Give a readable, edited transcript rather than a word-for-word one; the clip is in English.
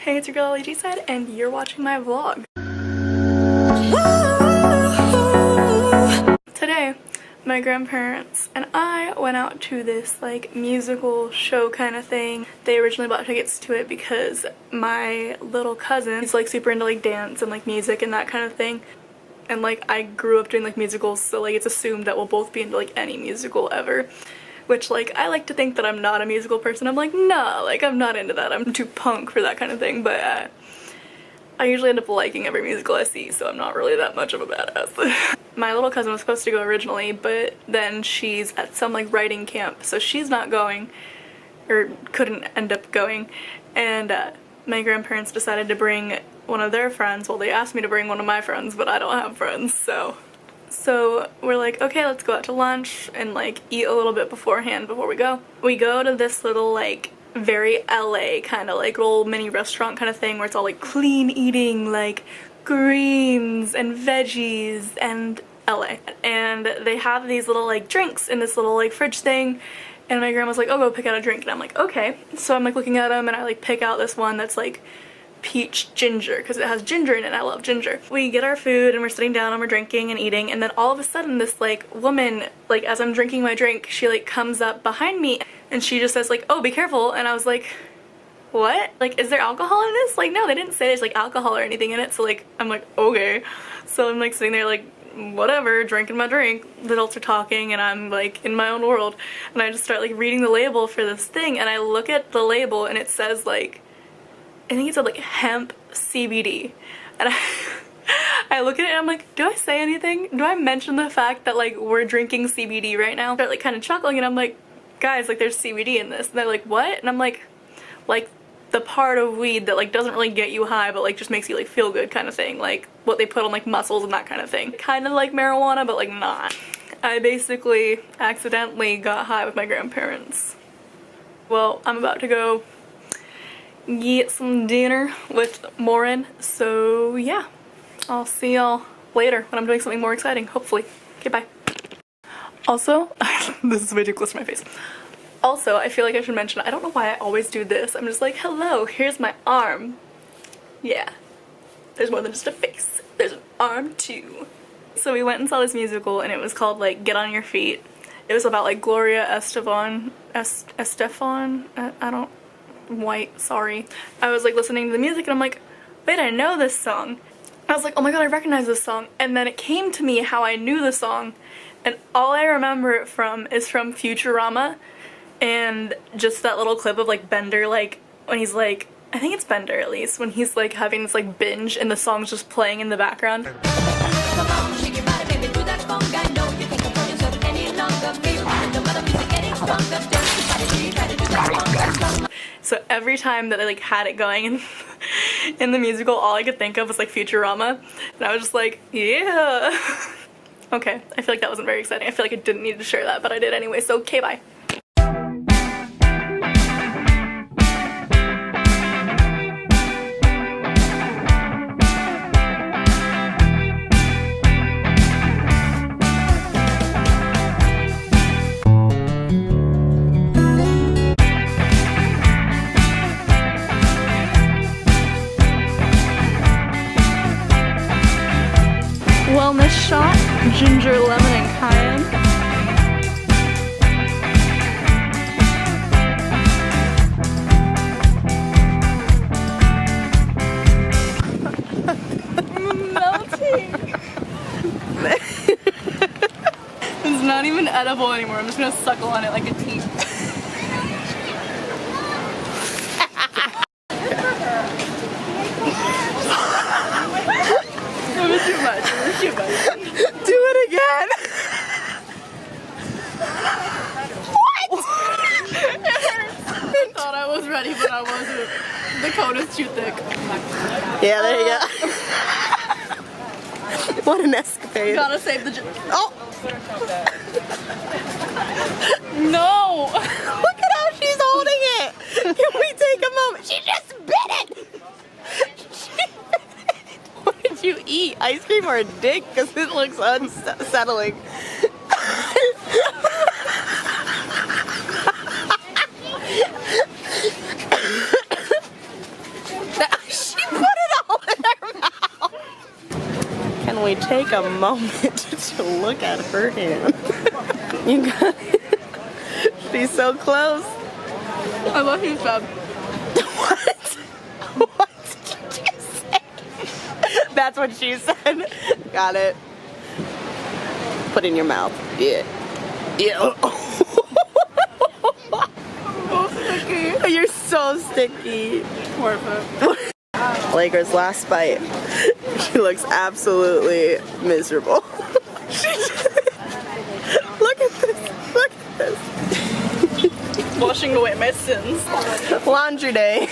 Hey, it's your girl Alleygside, and you're watching my vlog. Today, my grandparents and I went out to this like musical show kind of thing. They originally bought tickets to it because my little cousin is like super into like dance and like music and that kind of thing. And like I grew up doing like musicals, so like it's assumed that we'll both be into like any musical ever. Which, like, I like to think that I'm not a musical person. I'm like, nah, like, I'm not into that. I'm too punk for that kind of thing, but I usually end up liking every musical I see, so I'm not really that much of a badass. My little cousin was supposed to go originally, but then she's at some, like, writing camp, so she's not going, or couldn't end up going, and my grandparents decided to bring one of their friends. Well, they asked me to bring one of my friends, but I don't have friends, so we're like, okay, let's go out to lunch and like eat a little bit beforehand before we go. We go to this little like very LA kind of like little mini restaurant kind of thing where it's all like clean eating, like greens and veggies and LA. And they have these little like drinks in this little like fridge thing. And my grandma's like, oh, go pick out a drink. And I'm like, okay. So I'm like looking at them and I like pick out this one that's like peach ginger because it has ginger in it and I love ginger. We get our food and we're sitting down and we're drinking and eating, and then all of a sudden this like woman, like as I'm drinking my drink, she like comes up behind me and she just says like, oh, be careful. And I was like, what? Like, is there alcohol in this? Like, no, they didn't say there's like alcohol or anything in it. So like I'm like, okay. So I'm like sitting there like whatever, drinking my drink. The adults are talking and I'm like in my own world, and I just start like reading the label for this thing, and I look at the label and it says like, I think it said like hemp CBD, and I look at it and I'm like, do I say anything? Do I mention the fact that like we're drinking CBD right now? They're like kind of chuckling and I'm like, guys, like there's CBD in this. And they're like, what? And I'm like the part of weed that like doesn't really get you high but like just makes you like feel good kind of thing, like what they put on like muscles and that kind of thing. Kind of like marijuana but like not. I basically accidentally got high with my grandparents. Well, I'm about to go get some dinner with Morin, so yeah, I'll see y'all later when I'm doing something more exciting, hopefully. Okay, bye. Also, this is way too close to my face. Also, I feel like I should mention, I don't know why I always do this. I'm just like, hello, here's my arm. Yeah, there's more than just a face. There's an arm too. So we went and saw this musical and it was called like Get On Your Feet. It was about like Gloria Estefan, I don't, white, sorry. I was like listening to the music and I'm like, wait, I know this song. I was like, oh my god, I recognize this song. And then it came to me how I knew the song, and all I remember it from is from Futurama, and just that little clip of like Bender, like when he's like, I think it's Bender at least, when he's like having this like binge and the song's just playing in the background. So every time that I like had it going in the musical, all I could think of was like Futurama, and I was just like, yeah. Okay, I feel like that wasn't very exciting. I feel like I didn't need to share that, but I did anyway, so okay, bye. Wellness shot, ginger, lemon, and cayenne. I'm melting. It's not even edible anymore. I'm just gonna suckle on it like a teeth. Too much. Do it again. What? I thought I was ready, but I wasn't. The coat is too thick. Yeah, there you go. What an escapade. Gotta save the oh! No! Look at how she's holding it! Can we take a moment? She just bit it! What did you eat? Ice cream or a dick? Because it looks unsettling. Can we take a moment to look at her hand? You got she's so close. I love you, Feb. What? What did you just say? That's what she said. Got it. Put in your mouth. Yeah. Yeah. So sticky. You're so sticky. Worth it. Allegra's last bite. She looks absolutely miserable. Look at this. Look at this. Washing away my sins. Laundry day.